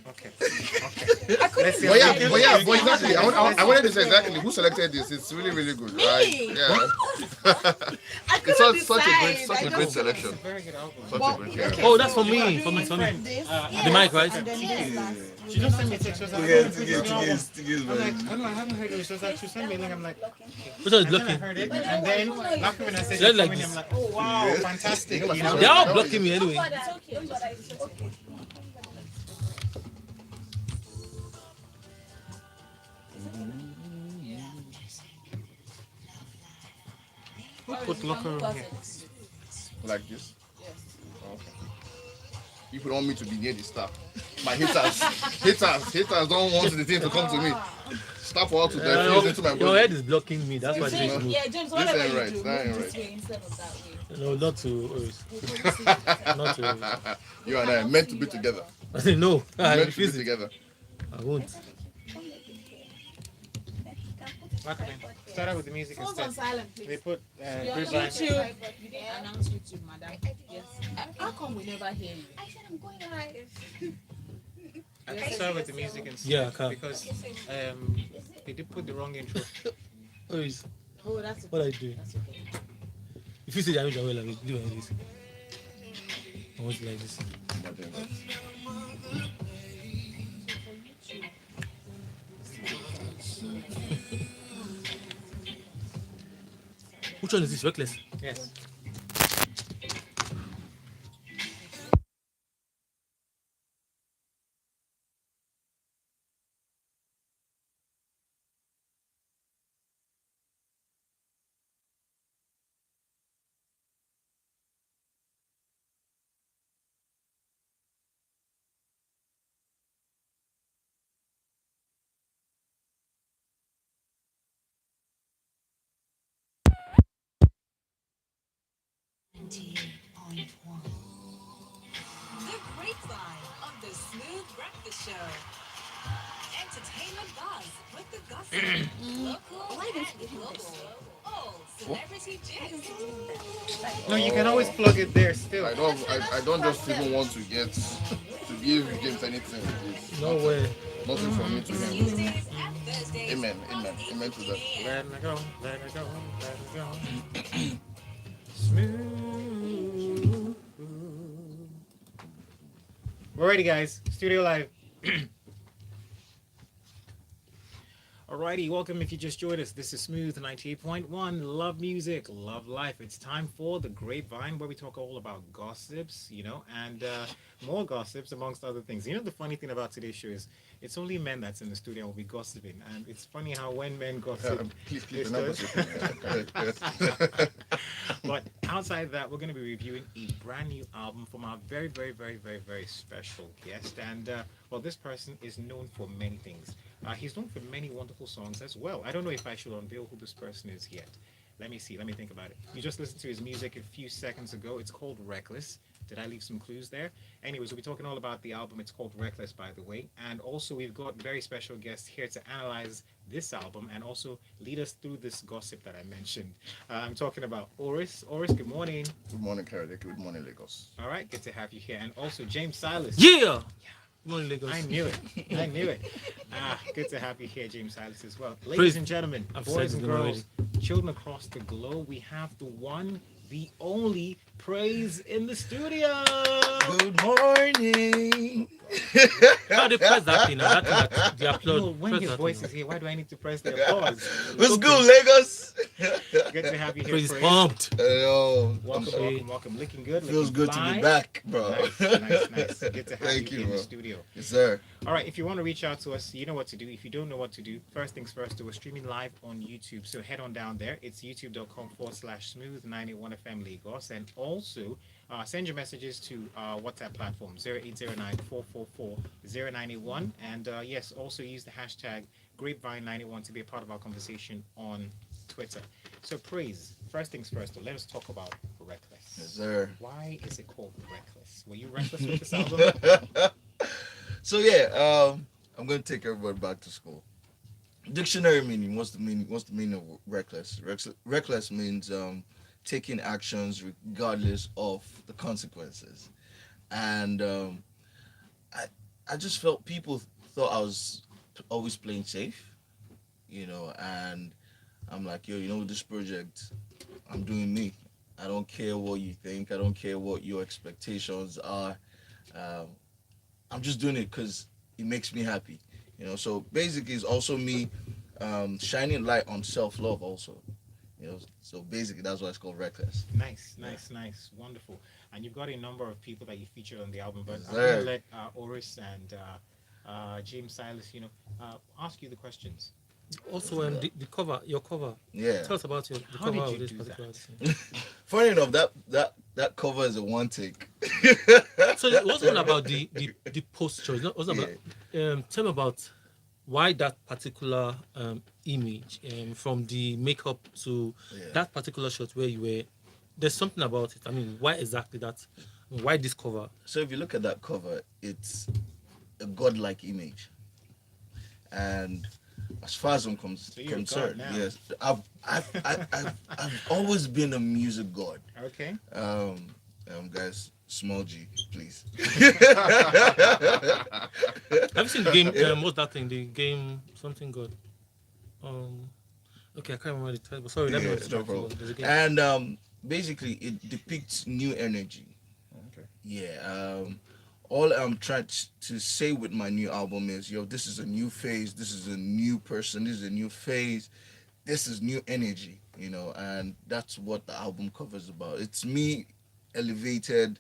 Okay. Let's see. But exactly. I wanted to say exactly who selected this. It's really, really good. Me? Yeah. I It's couldn't such a decide. great It's selection. a very good album. Such a Well, great okay, selection. Oh, that's so for me. we're For me. doing For me. this, The mic, right? and then this last. She just sent me a text. She was like, Yeah, "Oh, pretty good album." I'm like, man. "Oh no, I haven't heard it." She was like, "She sent me a link." I'm like, Which one is and then I blocking? heard it, and then after when I said Just it's like coming, this. I'm like, "Oh wow, fantastic!" You know? They're all blocking me anyway. Put locker room here. Like this. Okay. If you want me to be near the star, my haters don't want the thing to come to me. Stop for all to diffuse into my Your body. head is blocking me. That's why See? this move. Yeah, James, This whatever ain't you right. do, That ain't move right. this way instead of that way. No, not to not to You and I are meant to be together. no, I Meant to be refuse it. together. I won't. Start out with the music Phone's instead. on silent, please. They put You're on Grapevine. YouTube. You didn't announce YouTube, madam. Yes. How come we never hear you? I said I'm going live. Start with the music instead. Yeah, I can. Because they did put the wrong intro. Oh, is Oh, that's what I do. That's okay. If you say that, I will do like this. I want it like this. Which one is this? Reckless. Yes. The grapevine of the Smooth Breakfast Show. Entertainment buzz with the gossip. Local, global. Oh, celebrity gist. No, you can always plug it there still. I don't just even want to get to give James anything. It's No way. nothing from me to him. Tuesdays and Thursdays. Amen to that. Let me go, let me go, let me go. Smooth. We're ready, guys. Studio live. Alrighty, welcome if you just joined us. This is Smooth 98.1. Love music, love life. It's time for the Grapevine, where we talk all about gossips, and more gossips amongst other things. The funny thing about today's show is it's only men that's in the studio and will be gossiping. And it's funny how when men gossip, Please, it's never good. But outside that, we're going to be reviewing a brand new album from our very, very, very, very, very special guest. And, this person is known for many things. He's known for many wonderful songs as well. I don't know if I should unveil who this person is yet. Let me see. Let me think about it. You just listened to his music a few seconds ago. It's called Reckless. Did I leave some clues there? Anyways, we'll be talking all about the album. It's called Reckless, by the way. And also, we've got very special guests here to analyze this album and also lead us through this gossip that I mentioned. I'm talking about Oris. Oris, good morning. Good morning, Karade. Good morning, Lagos. All right, good to have you here. And also, James Silas. Yeah. Come on, Lagos. I knew it. Good to have you here, James Silas, as well. Ladies Praise. and gentlemen, I've boys said and it girls, children across the globe, we have the one, the only Praiz in the studio. Good morning. How they press that thing? That the applaud. When Press his that voice thing. is here, why do I need to press the applause? What's good, Lagos? Good to have you here, Praise Praiz. pumped. Yo, Welcome. Looking good. feels looking good to fly. be back, bro. Nice. Good to have Thank you you, in the bro. studio. Yes, sir. All right, if you want to reach out to us, you know what to do. If you don't know what to do, first things first, we're streaming live on YouTube. So head on down there. It's youtube.com/smooth981FM Lagos. And also send your messages to WhatsApp platform 0809-444-0981. And yes, also use the hashtag Grapevine91 to be a part of our conversation on Twitter. So Praiz, first things first, let us talk about Reckless. Yes, sir. Why is it called Reckless? Were you reckless with this album? So yeah, I'm gonna take everybody back to school. Dictionary meaning. What's the meaning of reckless? Reckless means taking actions regardless of the consequences. And I just felt people thought I was always playing safe, and I'm like, yo, this project, I'm doing me. I don't care what you think. I don't care what your expectations are. Um, I'm just doing it because it makes me happy. So basically, it's also me shining light on self love, also. So basically, that's why it's called Reckless. Nice, wonderful. And you've got a number of people that you featured on the album, but Yes, I'm gonna sir. let Oris and James Silas, ask you the questions. Also, the cover, your cover. Yeah. Tell us about the How cover did of you this do particular that? thing. Funny enough, that cover is a one take. So it wasn't about the posture. It wasn't about. Tell me about why that particular image, from the makeup to Yeah. that particular shot where you were. There's something about it. I mean, why exactly that? Why this cover? So if you look at that cover, it's a godlike image, and as far as I'm So you're a god concerned, now. yes, I've always been a music god. Okay. Guys, small G, please. Have you seen the game? What's that thing? The game something good. Um, okay, I can't remember the title. Sorry, let me Yeah, not no distract you. problem. There's a game. And basically, it depicts new energy. Okay. Yeah. All I'm trying to say with my new album is, yo, this is a new phase. This is a new person. This is a new phase. This is new energy, and that's what the album cover is about. It's me elevated,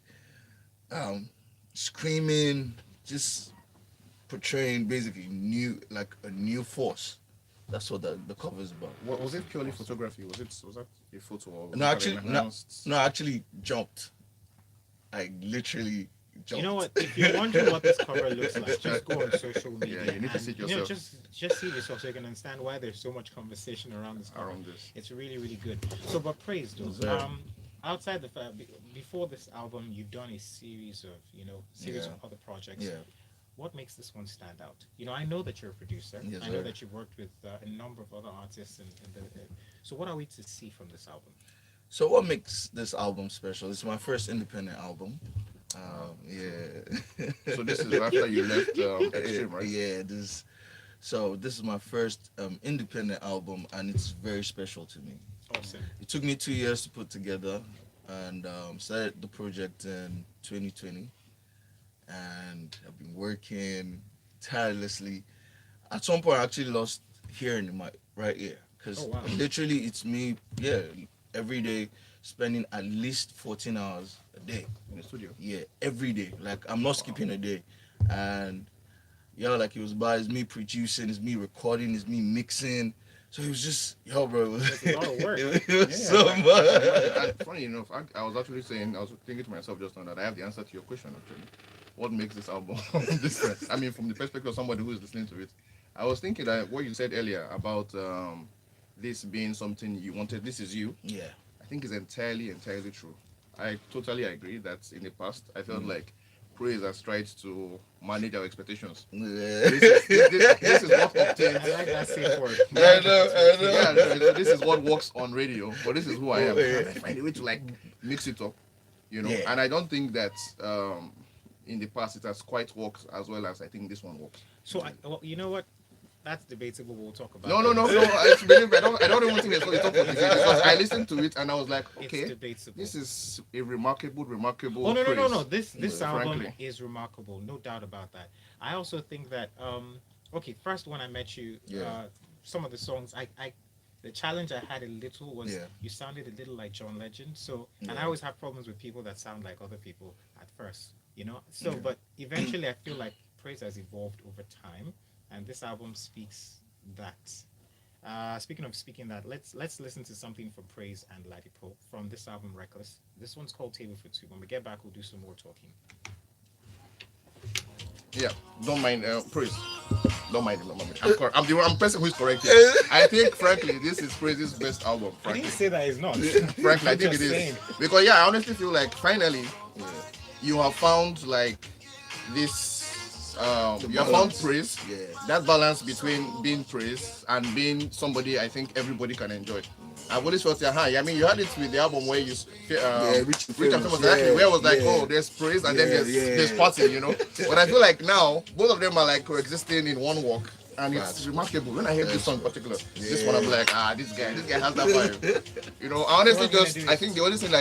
screaming, just portraying basically like a new force. That's what the cover is about. What was it? Purely photography? Was that a photo or No, actually, no, enhanced? no, I actually jumped. I literally jumped. You know what? If you're wondering what this cover looks like, just go on social media. Yeah, you need to and, see it yourself. just see yourself so you can understand why there's so much conversation around this cover. Around this. It's really, really good. So, but Praiz, though, Yes, sir. outside the fact, before this album, you've done a series of, series Yeah. of other projects. Yeah. What makes this one stand out? I know that you're a producer. Yes, I know sir. that you've worked with a number of other artists, so what are we to see from this album? So what makes this album special? It's my first independent album. Yeah. So this is after you left Extreme, right? Yeah. This is my first independent album, and it's very special to me. Awesome. It took me 2 years to put together, and started the project in 2020, and I've been working tirelessly. At some point, I actually lost hearing in my right ear because Oh, wow. literally it's me, every day spending at least 14 hours a day. In the studio. Yeah, every day. Like I'm not skipping a day, and like it was it's me producing, it's me recording, it's me mixing. So it was just, bro. It's a lot of work. It was Yeah. so much. And funny enough, I was actually saying, I was thinking to myself just now that I have the answer to your question actually. What makes this album different? I mean, from the perspective of somebody who is listening to it, I was thinking that what you said earlier about this being something you wanted, this is you, Yeah. I think is entirely true. I totally agree that in the past, I felt like Praiz has tried to manage our expectations. Yeah. This is what obtains. I like that safe word. I know. Yeah, this is what works on radio, but this is who I am. And I find a way to like mix it up, Yeah. And I don't think that in the past it has quite worked as well as I think this one works. So, well, you know what? That's debatable. We'll talk about No. It's believe I don't even think it's going to talk about this because I listened to it and I was like, It's okay, debatable. this is a remarkable. Oh no! Praiz, This album frankly. is remarkable, no doubt about that. I also think that okay, first when I met you, Yeah. some of the songs the challenge I had a little was Yeah. you sounded a little like John Legend. So and I Yeah. always have problems with people that sound like other people at first, So Yeah. but eventually I feel like Praise has evolved over time, and this album speaks that. Speaking that, let's listen to something from Praiz and Ladipo from this album Reckless. This one's called Table for Two. When we get back, we'll do some more talking. Yeah, don't mind Praiz. Don't mind it. I'm the person who is correct here. I think, frankly, this is Praiz's best album. I Frankly, didn't say that it's not. frankly, I I'm think it just is saying. because I honestly feel like finally you have found like this. You have found balance. Praiz. Yeah. That balance between being Praiz and being somebody I think everybody can enjoy. I've always felt, I mean, you had it with the album where you, Rich Rich and Famous, exactly, where I was like, oh, there's Praiz and then there's Party, you know. But I feel like now both of them are like coexisting in one walk, and it's remarkable. When I hear this song in particular, this one I'm like, this guy has that vibe. You know, I honestly I think the only thing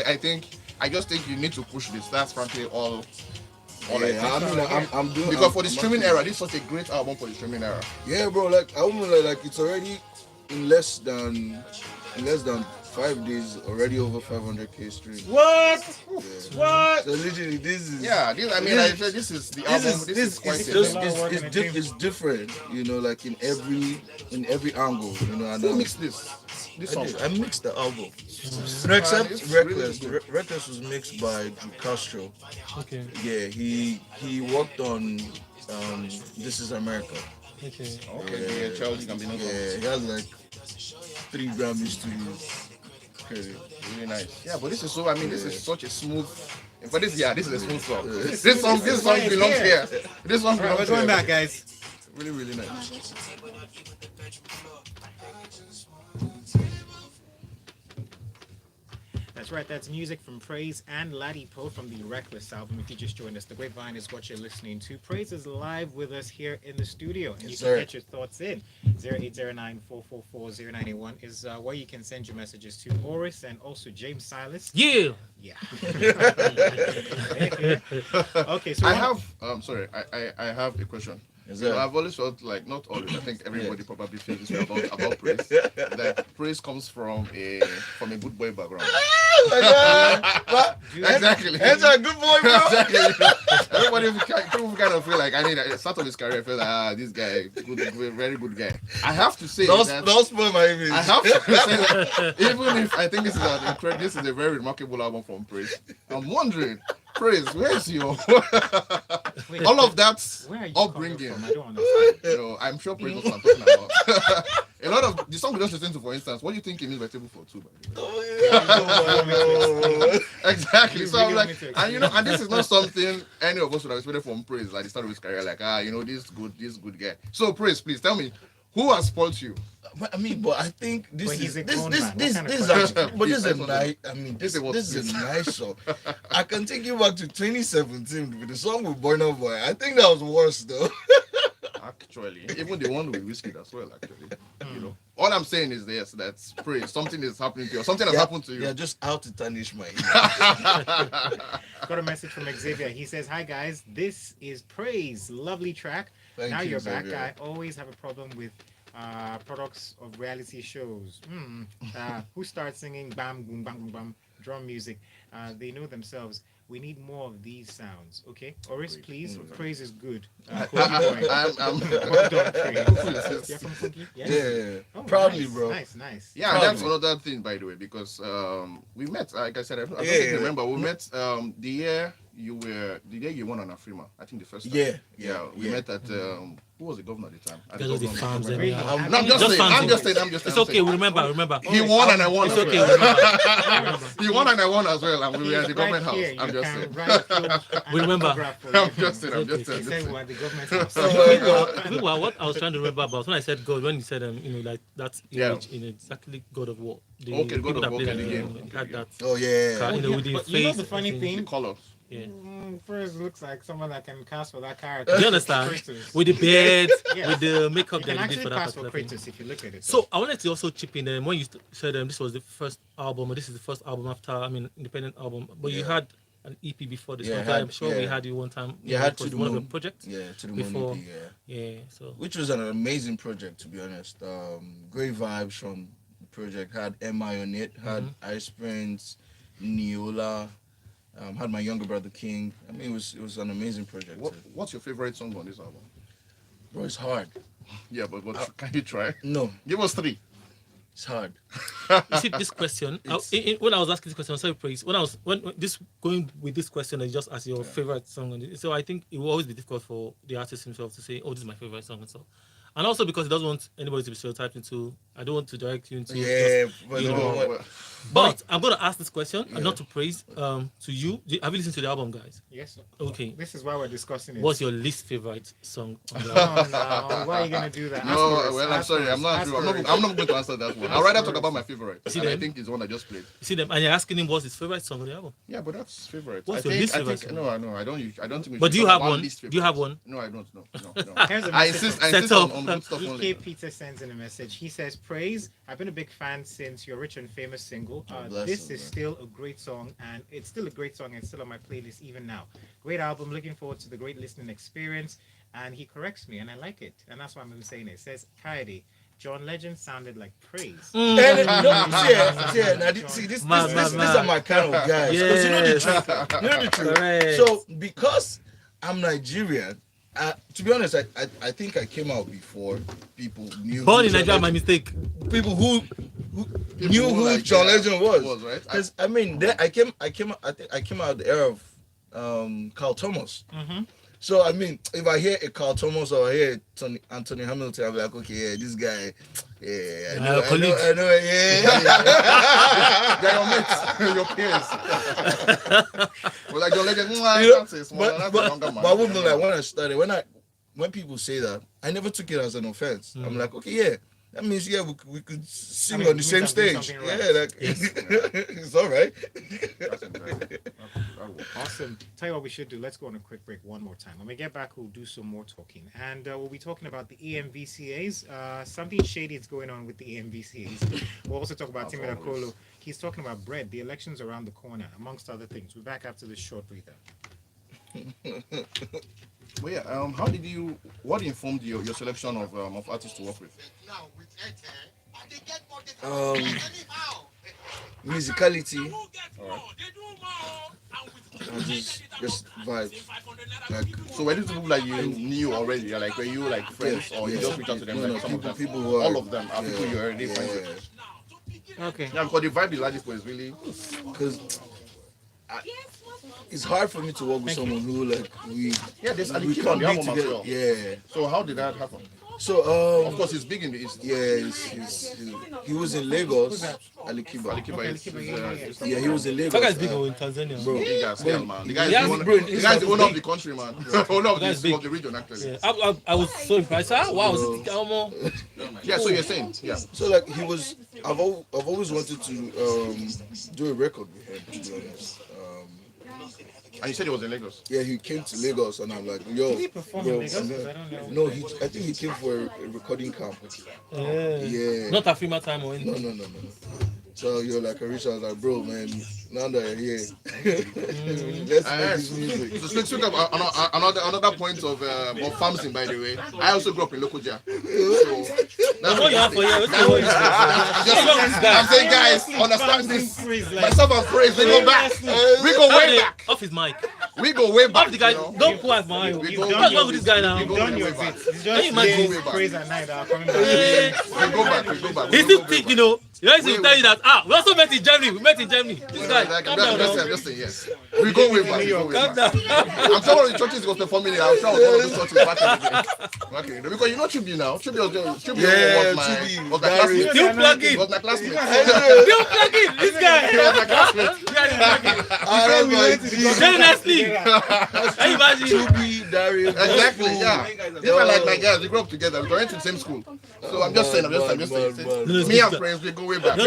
I just think you need to push this. That's frankly all. I'm doing because for the streaming era, this was a great album for the streaming era. Yeah, bro. Like I wouldn't like it's already in less than 5 days already over 500k streams. What? Yeah. What? So literally, this is This is the album. This is quite it's different, you know, like in every angle, you know. And who mixed this? This song. I mixed the album. Except Reckless. Reckless was mixed by Drew Castro. Okay. Yeah, he worked on This Is America. Okay. Okay. Charles Gambino. Yeah, he has like 3 Grammys to use. Crazy. Really nice. Yeah, but this is so. I mean, this is such a smooth. For this, this is a smooth song. This song belongs here. This song belongs We're going back, guys. Really, really nice. That's right, that's music from Praiz and Ladipo from the Reckless album. If you just joined us, The Grapevine is what you're listening to. Praiz is live with us here in the studio, and you can get your thoughts in. 0809-444-0981 is where you can send your messages to Oris and also James Silas. Yeah. Yeah. Okay, so I have I have a question. So I've always felt like, not always, I think everybody probably feels this way about Praiz. That Praiz comes from a good boy background. Exactly. That's a good boy, bro. Exactly. Everybody kind of feel like, at the start of his career, I feel like, this guy, good, very good guy. I have to say Don't spoil my image. I have to say that even if I think this is a very remarkable album from Praiz, I'm wondering, Praiz, where's your all of that upbringing? I don't understand. You know, I'm sure Praiz knows what I'm talking about. A lot of the song we just listened to, for instance, what do you think it means by table for two? By the way? Exactly. So I'm like, and this is not something any of us would have expected from Praiz at the start of his career. Like, this good guy. So Praiz, please tell me, who has spoiled you? But I think this is a nice song. I can take you back to 2017 with the song with Burna Boy. I think that was worse though. Actually, even the one with Whiskey as well. Actually, you know, all I'm saying is this: that's Praiz. Something is happening to you. Something has happened to you. Yeah, just out to tarnish my image. Got a message from Xavier. He says, "Hi guys, this is Praiz. Lovely track. Thank now you, you're back. Xavier. I always have a problem with products of reality shows. Who starts singing bam boom bam boom bam drum music? They know themselves. We need more of these sounds. Okay, Oris, please. Praiz is good. I'm well done, Praiz. You're from Funky? Yeah. Oh, Proudly, nice, bro. Nice. Yeah, and that's another thing, by the way, because we met. Like I said, I don't think you remember. We met the year you won on Afrima. I think the first time. We met at who was the governor at the time? Because of the farms and No, I'm just saying. It's okay. We remember. He won and I won. It's as okay. well. Remember. He won and I won as well, and we were at the government house. Here, I'm you just can saying. write a film and We remember. autograph for I'm you. just saying. He said we're at the government house. Meanwhile, what I was trying to remember about when I said God, when you said like that image in exactly God of War. The Okay, God people of that War, played okay, the the game game. had that. Oh yeah. You know, with the But you know face. the funny and- thing? Colors. Yeah. Praiz looks like someone that can cast for that character. Do you understand? Kratos. With the beard, Yeah. with the makeup You that can they did actually for that cast for particular thing. Kratos if you look at it. So I wanted to also chip in when you said this was the first album, or this is the first album after, independent album, but you had an EP before this Yeah, one. I had- I'm sure we had you one time. Yeah, I had for to one of do- the projects. Yeah, to the Before- Moon EP, Yeah, so which was an amazing project, to be honest. Great vibes from the project. Had MI on it, had Ice Prince, Neola, had my younger brother King. It was an amazing project. What's your favorite song on this album? Bro, it's hard. Yeah, but can you try? No, Give us 3. it's hard. you see this question. When I was asking this question, sorry, Praise. When this going with this question, I just asked your favorite song on it. So I think it will always be difficult for the artist himself to say, "Oh, this is my favorite song." And so and also because he doesn't want anybody to be stereotyped into. I don't want to direct you into. Yeah, just, but you no, know, what- But I'm gonna ask this question, Yeah. and not to praise. To you, have you listened to the album, guys? Yes. Sir. Okay. This is why we're discussing it. What's your least favorite song on the album? Oh, no. Why are you gonna do that? Ask No, for us, well, I'm ask sorry. for I'm us, not, ask I'm for not. us. I'm not going to answer that one. I'd rather talk about my favorite. See And I them? think it's the one I just played. You see them, and you're asking him what's his favorite song on the album. Yeah, but that's favorite. What's I your think, least I favorite think, song? no, I don't. I don't think. We But should do you talk have about one? least Do you have favorite. one? No, I don't. No. Here's a I message. insist. Set On up. good stuff PK only. Peter sends in a message. He says, Praise, I've been a big fan since your Rich and Famous single. bless This him, is man. still a great song, and it's still a great song and still on my playlist even now. Great album. Looking forward to the great listening experience. And he corrects me, and I like it. And that's why I'm saying it. It says, Coyote, John Legend sounded like Praise. And see, this are my kind of guys. 'Cause you know the Yes. truth. You know the truth. Correct. So because I'm Nigerian, to be honest, I think I came out before people knew. Born who in Nigeria, John my Legend- mistake. People who People knew who who like, John yeah, Legend was. right? Because I mean, I think I came out of the era of Carl Thomas. Mm-hmm. So I mean, if I hear a Carl Thomas or I hear Anthony Hamilton, I'm like, okay, yeah, this guy, yeah, I know, yeah. They're your mates, your peers. Well, like John Legend, I You know, can't say small. That's a younger man. but I wouldn't know, like when I started, when people say that, I never took it as an offense. I'm like, okay, yeah, that means we could sing on the same we can do stage. something right. Yeah, like it's all right. That's incredible. That'll work. Awesome. Tell you what we should do. Let's go on a quick break one more time. When we get back, we'll do some more talking. And we'll be talking about the EMVCAs. Something shady is going on with the EMVCAs. We'll also talk about As Timmy always. Nakolo. He's talking about bread. The election's around the corner, amongst other things. We're back after this short breather. Well, yeah. What informed your selection of artists to work with? Musicality, and just vibes. Like So were these people like you knew already? Were you like friends, or you yeah. just reached out to them? No, Like some of them, people who are, all of them are people you already friends yeah. with. Okay. Yeah, because the vibe is like this was really. Because it's hard for me to work with someone who like we Yeah, and we keep on can't the be album as together. well. Yeah. So how did that happen? So Of course, it's big in the East. yeah, he was in Lagos. Alikiba. Alikiba is, Okay, Yeah, he was in Lagos. That guy's big in Tanzania. Bro. big guy scale, man. The guy is Yeah, the owner, bro, the guy is the owner of the country, man. Owner of That's the, big. of the region, actually. Yeah, I was so impressed. Wow, Yeah, so you're saying, yeah. So like he was. I've always wanted to do a record with him. To be honest. And you said he was in Lagos. Yeah, he came to Lagos, and I'm like, yo, Did he perform bro, in Lagos? 'Cause I don't know. no, I think he came for a recording camp. Yeah. Yeah. Not Afrima time or anything. No. So you're like, I reached out, like, bro, man, now that you're here, let's make this music. So speak about another point of farming, by the way. I also grew up in Lokoja. So That's what you have for you. What's wrong with this guy? I'm saying, guys, understand this. Praise, like- Myself and Praiz, we go back. We go way back. Off his mic. We go way back. Off the guy. you know. Don't pull at my eye. We You've go- What's wrong with this guy now? we go- Done your way back. bit. It's Can you just imagine? days, Way back. Praise and night are coming back. We go back. We go back. He's We still go thick, back. you know. You know, he's tell you that, we also met in Germany. We met in Germany. This guy, Like, calm I'm down. just saying, yes. We go way back. We go way Calm back. down. I'm sure one of the churches was performing it. I'm sure one of those churches back in the day. Okay, because you know Tribute now. Tribute was Yeah, my Tribute, was my Gary. classmate. Still plug He in. was my classmate. Still plug in. This He guy. was my classmate. Seriously. Can you imagine? Chubi, Dario, Exactly, yeah. These are like my guys. We grew up together. We went to the same school. So I'm just saying. Man. Me and friends, we go way back. No,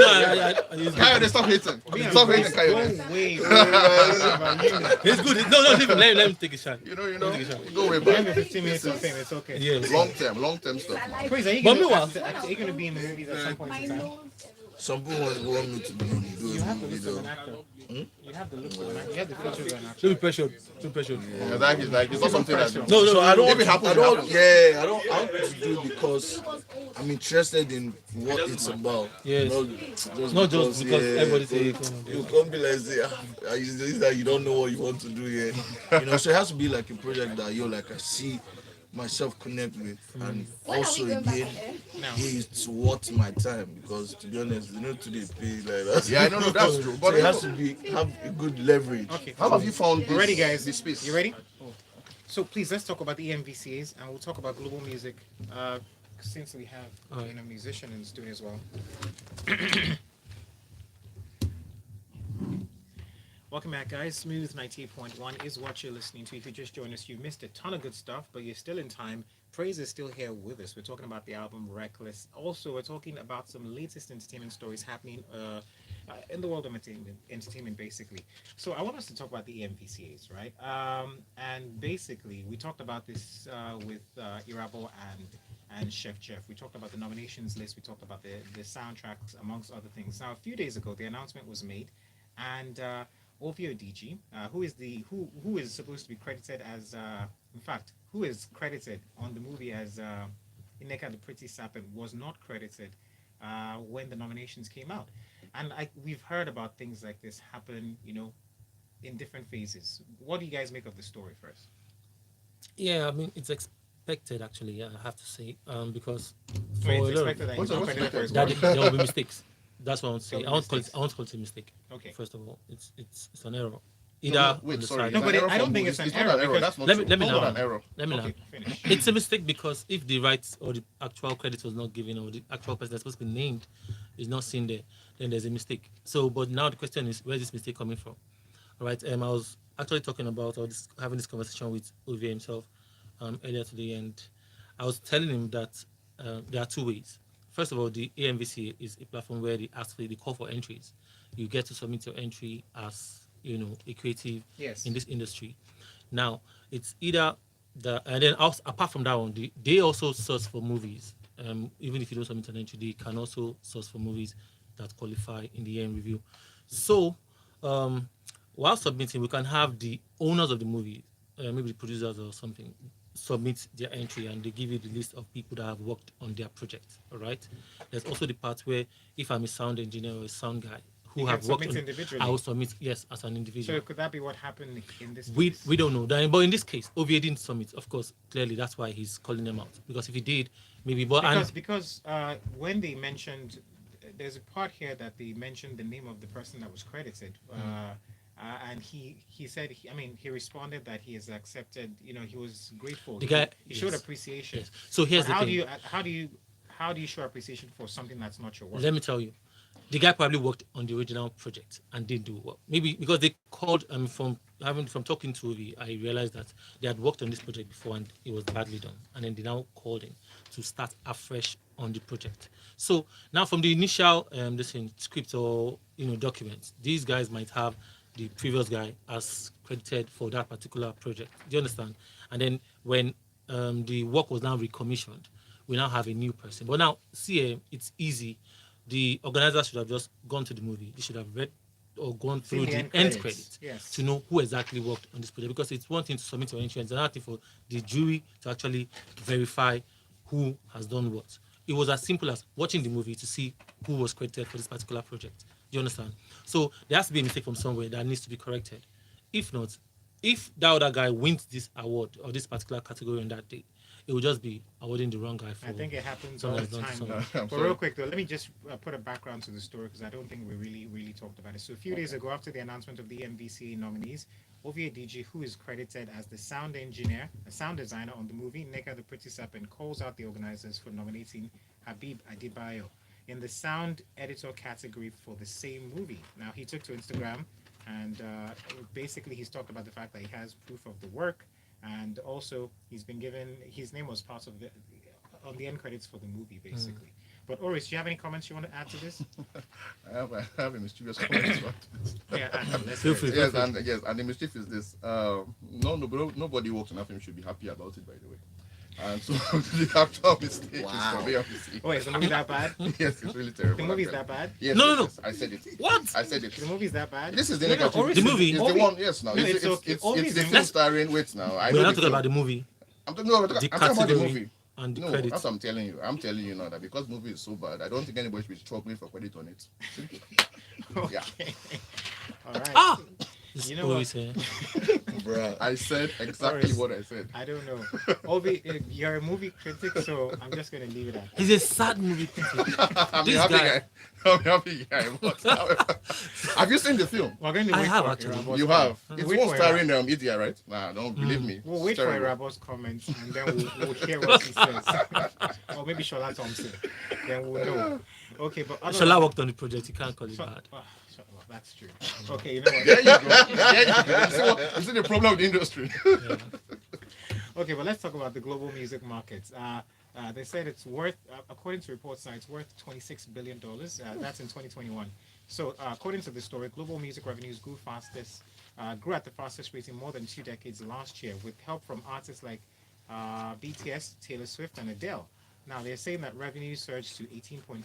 he's good. Coyote, stop hating. Stop hating, Coyote. Way. He's good. No, leave him. Let him take a shot. You know, we go way We have back. 15 minutes of fame. It's okay. Yeah. Long term stuff. Praise, are you But gonna, meanwhile- are you gonna be in the movies at some point in time? Some people want me to do You a have the movie look of though. an actor. You have the look of an actor. You have the features of an actor. Don't be pressured. Don't be pressured. Yeah, that is like it's not something that. No, So I don't. If it happens, I it don't. happens. Yeah, I want to do it because I'm interested in what it's about. Yes. Not just because yeah, everybody say you can't be like say, it's that you don't know what you want to do here. You know, so it has to be like a project that I see myself connect with, and also again, it's worth my time because to be honest, today pay like that. Yeah, I know that's true. But But it has to have a good leverage. Okay. how have you found You ready, guys? this space? You ready? So please, let's talk about the EMVCAs and we'll talk about global music. since we have All right. a musician in the studio as well. Welcome back, guys. Smooth 98.1 is what you're listening to. If you just joined us, you missed a ton of good stuff, but you're still in time. Praiz is still here with us. We're talking about the album Reckless. Also, we're talking about some latest entertainment stories happening in the world of entertainment, basically. So I want us to talk about the EMVCAs, right? And basically, we talked about this with Irabo and Chef Jeff. We talked about the nominations list. We talked about the soundtracks, amongst other things. Now, a few days ago, the announcement was made, and Ovio DG, who is supposed to be credited as, in fact, who is credited on the movie as Ineka the Pretty Sapper, was not credited when the nominations came out. And we've heard about things like this happen, in different phases. What do you guys make of the story first? Yeah, I mean, it's expected actually. I have to say, because for Wait, a it's lot of, expected that What's he's not what's credited for his that work. there will be mistakes. That's what I want to say. There'll I be want to call it. mistakes. I want to call it a mistake. Okay. First of all, it's an error. No, Either wait, on the sorry. side. No, it's but an error I don't from think who? it's an not error an error. because- That's not Let me- true. let me It's now. not an error. Let me Okay, now. finish. It's a mistake because if the rights or the actual credit was not given or the actual person that's supposed to be named is not seen there, then there's a mistake. So, but now the question is, where is this mistake coming from? All right. I was actually talking about having this conversation with Uwe himself earlier today, and I was telling him that there are two ways. First of all, the AMVC is a platform where they call for entries. You get to submit your entry as a creative Yes. in this industry. Now, it's either and then also, apart from that one, they also source for movies. Even if you don't submit an entry, they can also source for movies that qualify in the EM review. So, while submitting, we can have the owners of the movie, maybe the producers or something, submit their entry and they give you the list of people that have worked on their project. All right. There's also the part where if I'm a sound engineer or a sound guy who You have can worked submit on, individually. I will submit as an individual. So could that be what happened in this We case? don't know. But in this case, OVA didn't submit. Of course, clearly that's why he's calling them out. Because if he did, maybe. But Because when they mentioned, there's a part here that they mentioned the name of the person that was credited, and he said, he responded that he has accepted. He was grateful. The guy- he showed yes. appreciation. yes. So here's But the how thing. do you show appreciation for something that's not your work? Let me tell you, the guy probably worked on the original project and didn't do well. Maybe because they called from talking to Ovi, I realized that they had worked on this project before and it was badly done. And then they now called him to start afresh on the project. So now from the initial script or documents, these guys might have the previous guy as credited for that particular project. Do you understand? And then when the work was now recommissioned, we now have a new person. But now, see, it's easy. The organizer should have just gone to the movie. They should have read or gone through the end credits Yes. to know who exactly worked on this project. Because it's one thing to submit your entry, and it's another thing for the jury to actually verify who has done what. It was as simple as watching the movie to see who was credited for this particular project. Do you understand? So there has to be a mistake from somewhere that needs to be corrected. If not, if that other guy wins this award or this particular category on that day, it will just be awarding the wrong guy for. I think it happens all someone the that's done time. something. But real quick though, let me just put a background to the story because I don't think we really talked about it. So a few days ago, after the announcement of the MVCA nominees, Ovia DG, who is credited as the sound engineer, a sound designer on the movie, Neka the Pretty Serpent, calls out the organizers for nominating Habib Adebayo in the sound editor category for the same movie. Now he took to Instagram and basically he's talked about the fact that he has proof of the work. And also, he's been given his name was part of on the end credits for the movie, basically. But Oris, do you have any comments you want to add to this? I have a mischievous comment about this. Yeah, let's Feel hear free. it. And the mischief is this. Nobody works on a film should be happy about it, by the way. And so the actual mistake Wow. is for me, obviously. Oh, is the movie that bad? Yes, it's really terrible. The movie's that bad? Yes, No, yes, no. yes, I said it. What? I said it. The movie's that bad? This is the No, no, negative. Oris The is- movie? It's Ovi- the one. Yes, now No, it's okay. it's Ovi's the in- film starring. Wait, now I We're know not the talking film. about the movie, I'm talking about the I'm talking about the category, movie. and the No, credits. that's what I'm telling you. I'm telling you now that because the movie is so bad, I don't think anybody should be struggling for credit on it. Simple. Yeah. Okay. All right. Ah! This You know what? always, Bruh. I said exactly Oris. what I said. I don't know. Obi, you're a movie critic, so I'm just going to leave it at that. He's a sad movie critic. I'm a This happy guy- guy. I'm a happy guy. But, have you seen the film? We're going to I wait have for actually. Irabo's You comment. have. It's Wait one for starring Idia, right? Nah, don't believe me. We'll wait It's for terrible. Irabo's comments and then we'll hear what he says. Or maybe Shola Thompson. Then we'll know. Okay, but other Shola worked on the project. You can't call it Sho- bad. well, that's true. Okay, you know what? There you go. There you go. You see the problem with the industry. Yeah. Okay, but let's talk about the global music markets. They said it's worth, according to reports now, it's worth $26 billion. That's in 2021. So, according to the story, global music revenues grew at the fastest rate in more than 2 decades last year, with help from artists like BTS, Taylor Swift, and Adele. Now, they're saying that revenue surged to 18.5%,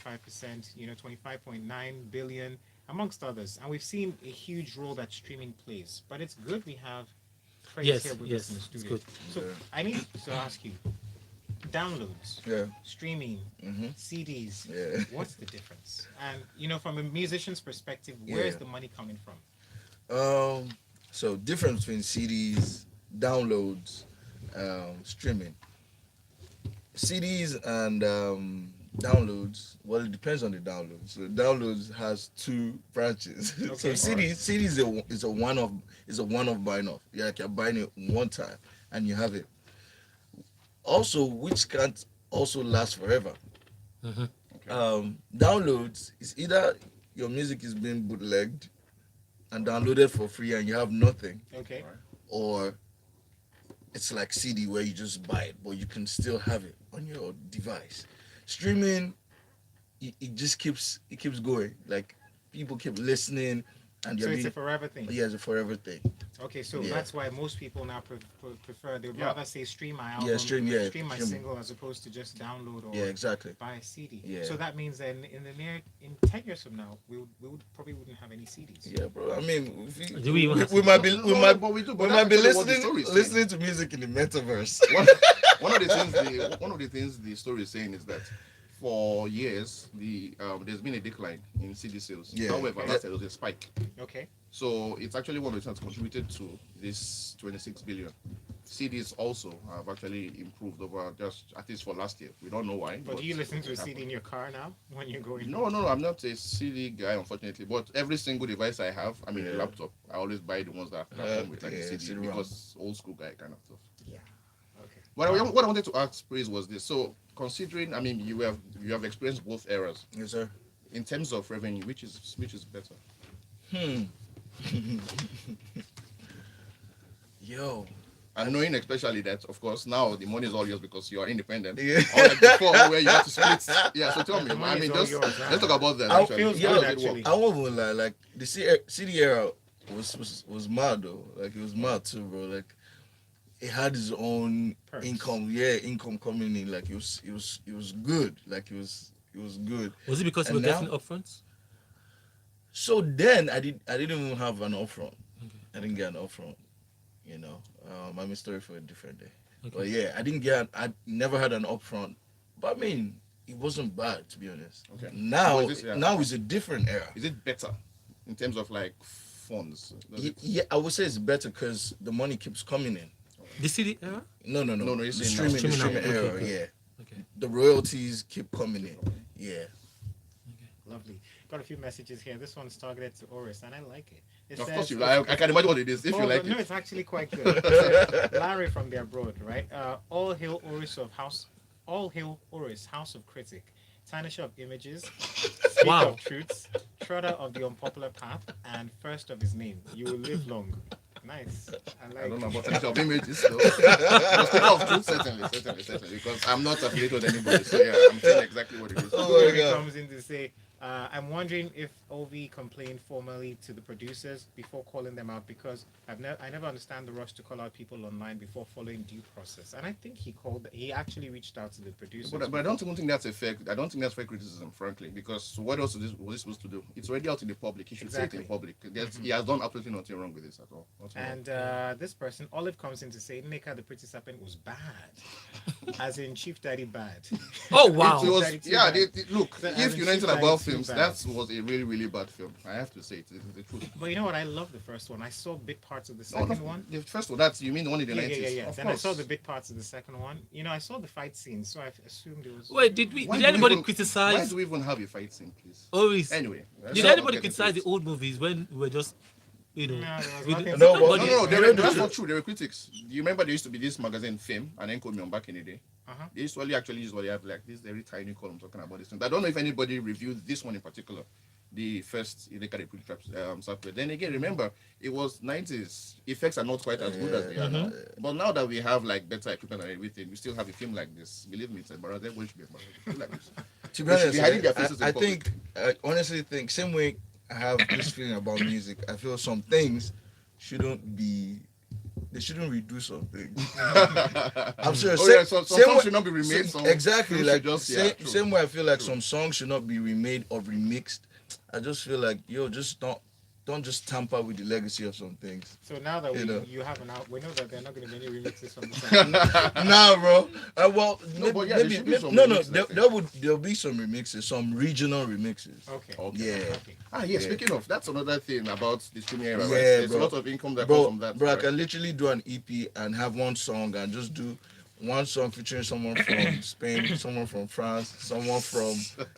25.9 billion, amongst others. And we've seen a huge role that streaming plays. But it's good we have Praiz Yes, here with yes, us in the it's studio. good. So Yeah. I need to ask you, downloads, Yeah. streaming, Mm-hmm. CDs, Yeah. what's the difference? And from a musician's perspective, where is Yeah. the money coming from? So difference between CDs, downloads, streaming. CDs and downloads. Well, it depends on the downloads. So downloads has 2 branches. So Okay. CDs is a one-off buying off. Yeah, like you're buying it one time and you have it. Also, which can't also last forever. Mhm. Downloads is either your music is being bootlegged and downloaded for free and you have nothing, Okay. or it's like CD where you just buy it, but you can still have it on your device. Streaming, it just keeps going. Like people keep listening, and So you're it's being, a forever thing. yeah, it's a forever thing. Okay, so Yeah. that's why most people now prefer, they would Yeah. rather say stream my album, Yeah, stream my stream. single, as opposed to just download or Yeah, exactly. buy a CD. Yeah. So that means that in 10 years from now, we probably wouldn't have any CDs. Yeah, bro. I mean, if you, Do we even have we might be No, but we do. But we might be that's actually what the story listening is saying. to music in the metaverse. One of the things the story is saying is that for years there's been a decline in CD sales. Yeah. However, last year there was a spike. Okay. So it's actually one of the things that contributed to this 26 billion. CDs also have actually improved over just at least for last year. We don't know why. But do you listen to a it CD happened. in your car now when you're going? No, I'm not a CD guy, unfortunately. But every single device I have, I mean, a Yeah. laptop, I always buy the ones that come with like Yeah, a CD CD-ROM. because old school guy kind of stuff. Yeah. Okay. What I wanted to ask Praiz was this. So considering, I mean, you have experienced both eras. Yes, sir. In terms of revenue, which is better? Yo. And knowing especially that, of course, now the money is all yours because you are independent. Yeah. Unlike before, where you have to split. Yeah. So tell me. The I money mean, is all just yours, let's talk about that. I'll Actually. feel How good, does it work? actually. I won't lie, like the CD era was mad though. Like it was mad too, bro. Like it had its own Perks. income coming in. Like it was good. Like it was good. Was it because you And were now- getting upfronts? So then I didn't even have an upfront. Okay. I didn't get an upfront. You know, I'm a story for a different day. Okay. But yeah, I never had an upfront. But I mean, it wasn't bad to be honest. Okay. Now But is this- yeah. now it's a different era. Is it better in terms of like funds? Does it- Yeah, I would say it's better because the money keeps coming in. The CD era? No. No, it's the in streaming, Streaming now. era, Okay, okay. yeah. Okay. The royalties keep coming in. Yeah. Lovely. Got a few messages here. This one's targeted to Oris, and I like it. It Of says- course you like. I can imagine what it is if you like No, it. it's actually quite good. It says, Larry from the abroad, right? All hail Oris, House of Critic, Tarnisher of Images, Speaker Wow. of Truths, Trotter of the Unpopular Path, and first of his name. You will live long. Nice. I I don't know like about any of images though. But speaking of truth, certainly, because I'm not affiliated with anybody. So yeah, I'm saying exactly what it is. Oh my It God. comes in to say, I'm wondering if OV complained formally to the producers before calling them out, because I never understand the rush to call out people online before following due process. And I think he actually reached out to the producers. But I don't even think that's a fair. I don't think that's fair criticism, frankly, because what else was he supposed to do? It's already out in the public. He should say it in Exactly. public. He has done absolutely nothing wrong with this at all. Nothing wrong. And this person, Olive, comes in to say Nika the Pretty Serpent was bad, as in Chief Daddy bad. Oh wow! It was, Daddy too yeah, bad. look, So, if and you know anything Chief about Daddy too films, bad. that was a really, really bad film. I have to say it's the truth. But you know what? I love the first one. I saw bit parts of the No, second one. The first one, you mean the one in the Yeah, 90s? yeah. Of Then I saw course. the bit parts of the second one. You know, I saw the fight scene, so I assumed it was. Wait, did Why did do we anybody even- Why criticize? do we even have a fight scene, please? Oris? Anyway. let's Did not anybody get into criticize the it. old movies when we were just you know, No, there was we nothing don't- to- No, but- nobody- No, You know, that's the- not true. There were critics. Do you remember there used to be this magazine, Fame, and Encomium back in the day? Uh-huh. They usually have like this very tiny column talking about this. I don't know if anybody reviewed this one in particular, the first illegal software. Then again, remember, it was 90s. Effects are not quite as good as they are now. But now that we have like better equipment and everything, we still have a film like this. Believe me, it's embarrassing. Everybody should be embarrassed. Like this. To be They should honest, be hiding their faces in I public. think, I honestly think, same way I have this feeling about music, I feel some things shouldn't be, they shouldn't redo some things. I'm serious. Oh, yeah, so some same songs way- should not be remade. so- Some exactly, films like should just, same way I feel like True. some songs should not be remade or remixed. I just feel like, yo, just don't just tamper with the legacy of some things. So now that You know. you have an out, we know that there are not going to be any remixes from the song. Nah, bro. Well, No, but yeah, there maybe, should be some no, remixes, I think. there'll be some remixes, some regional remixes. Okay. Okay. Yeah. Okay. Yeah. Yeah. Speaking of, that's another thing about the streaming era. Right? Yeah, There's bro. a lot of income that comes Bro, from that. bro, I right? can literally do an EP and have one song and just do one song featuring someone from Spain, someone from France, someone from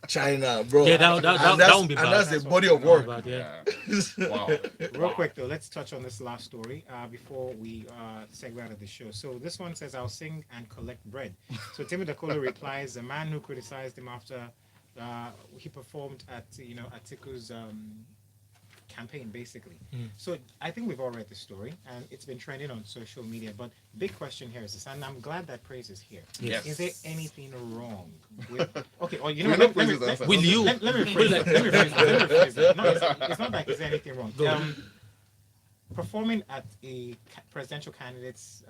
China, bro. Yeah, that And that that's- won't be and bad. that's That's the what body we of know work. Bad, yeah. Wow. Real quick though, let's touch on this last story before we segue out of the show. So this one says, "I'll sing and collect bread." So Timmy Dakolo replies, "The man who criticized him after he performed at Atiku's campaign, basically." So I think we've all read the story, and it's been trending on social media. But big question here is this, and I'm glad that Praiz is here. Yes. Is there anything wrong with? Okay, or you know, We what, know let me- Praiz's let- answer. Will you? Let me rephrase it. Let me rephrase it. No, it's not like is there anything wrong. Go. Performing at a presidential candidate's,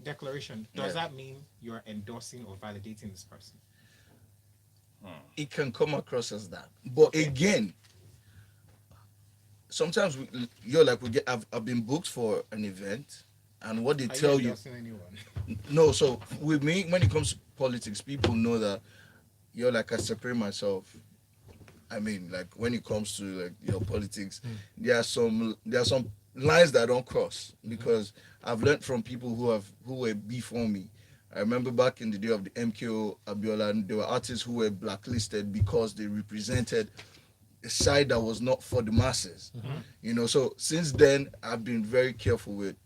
declaration, does Yeah. that mean you're endorsing or validating this person? It can come across as that. But again, sometimes I've been booked for an event, and what they Are tell you, endorsing anyone? no. So with me, when it comes to politics, people know that I separate myself. I mean, like when it comes to like your politics, there are some lines that I don't cross because I've learned from people who were before me. I remember back in the day of the MKO Abiola, and there were artists who were blacklisted because they represented a side that was not for the masses. So since then, I've been very careful with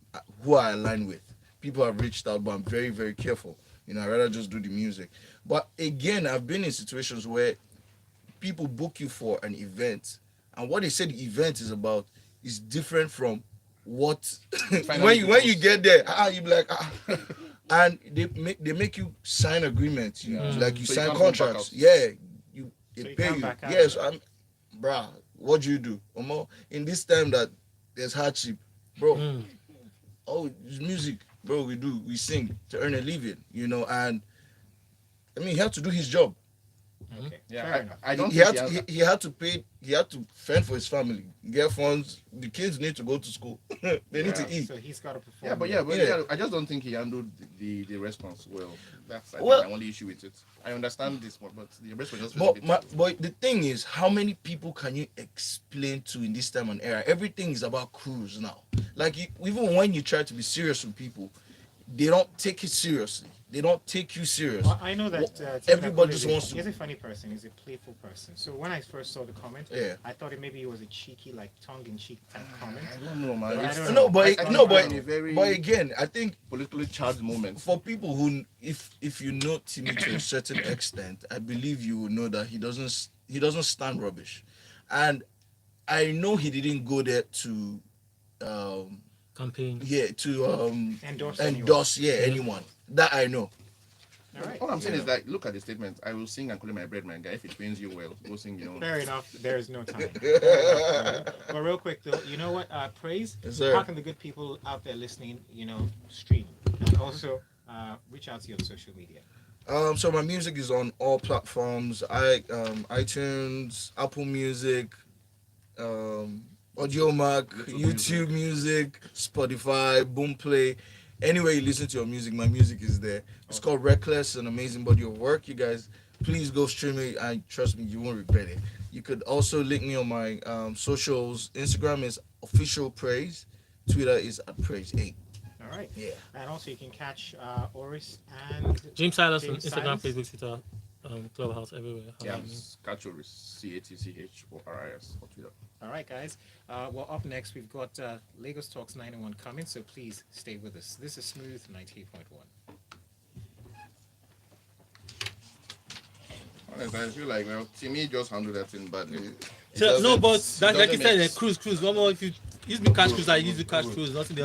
who I align with. People have reached out, but I'm very, very careful. I'd rather just do the music. But again, I've been in situations where people book you for an event, and what they say the event is about is different from what Finally, when you get there, you be like, and they make you sign agreements, like you So you sign can't come back contracts. out. Yeah, they So you pay can't you. back out. Yes, bruh, what do you do? In this time that there's hardship, bro. Oh, it's music, bro. We sing to earn a living, and I mean he had to do his job. Okay, fair Yeah, enough. I don't He think had to, he had to pay. He had to fend for his family, get funds. The kids need to go to school. They need to eat. So he's got to perform. Yeah, Yeah. I just don't think he handled the response well. That's I Well- think my only issue with it. I understand this one, but the response just But the thing is, how many people can you explain to in this time and era? Everything is about cruise now. Like even when you try to be serious with people, they don't take it seriously. They don't take you serious. Well, I know that Everybody Tim just Nakolo wants to- He's a funny person. He's a playful person. So when I first saw the comment, Yeah. I thought maybe it was a cheeky, like tongue-in-cheek type comment. I don't know, man. But I It's don't No, know. but I think no, we're but in a very but again, I think politically charged moment. for people who, if you know Timmy to a certain extent, I believe you will know that he doesn't stand rubbish, and I know he didn't go there to Campaign. Endorse anyone. That I know. All right. All I'm saying is that look at the statement. I will sing and call my bread, man, guy. If it pains you well, go sing your own. Fair enough. There is no time. Fair enough. But real quick though, you know what? Praiz. Yes, sir. How can the good people out there listening, stream and also reach out to you on social media? So my music is on all platforms. iTunes, Apple Music, Audio Mac, YouTube Music, Spotify, Boomplay. Anywhere you listen to your music, my music is there. It's called Reckless, an amazing body of work. You guys, please go stream it. And trust me, you won't regret it. You could also link me on my socials. Instagram is official Praiz. Twitter is at Praiz8. All right. Yeah. And also you can catch Oris and James Silas on James Instagram, Silas. Facebook, Twitter. Clubhouse, everywhere. Yeah, Catchoris, CATCHORIS on Twitter. All right, guys. Well, up next, we've got Lagos Talks 901 coming, so please stay with us. This is Smooth 98.1. Honestly, I feel like, well, Timmy just handled that thing badly. So, no, but that, like you doesn't said, make- cruise. One more, if you use me catch cruise, I use the catch cruise. Nothing.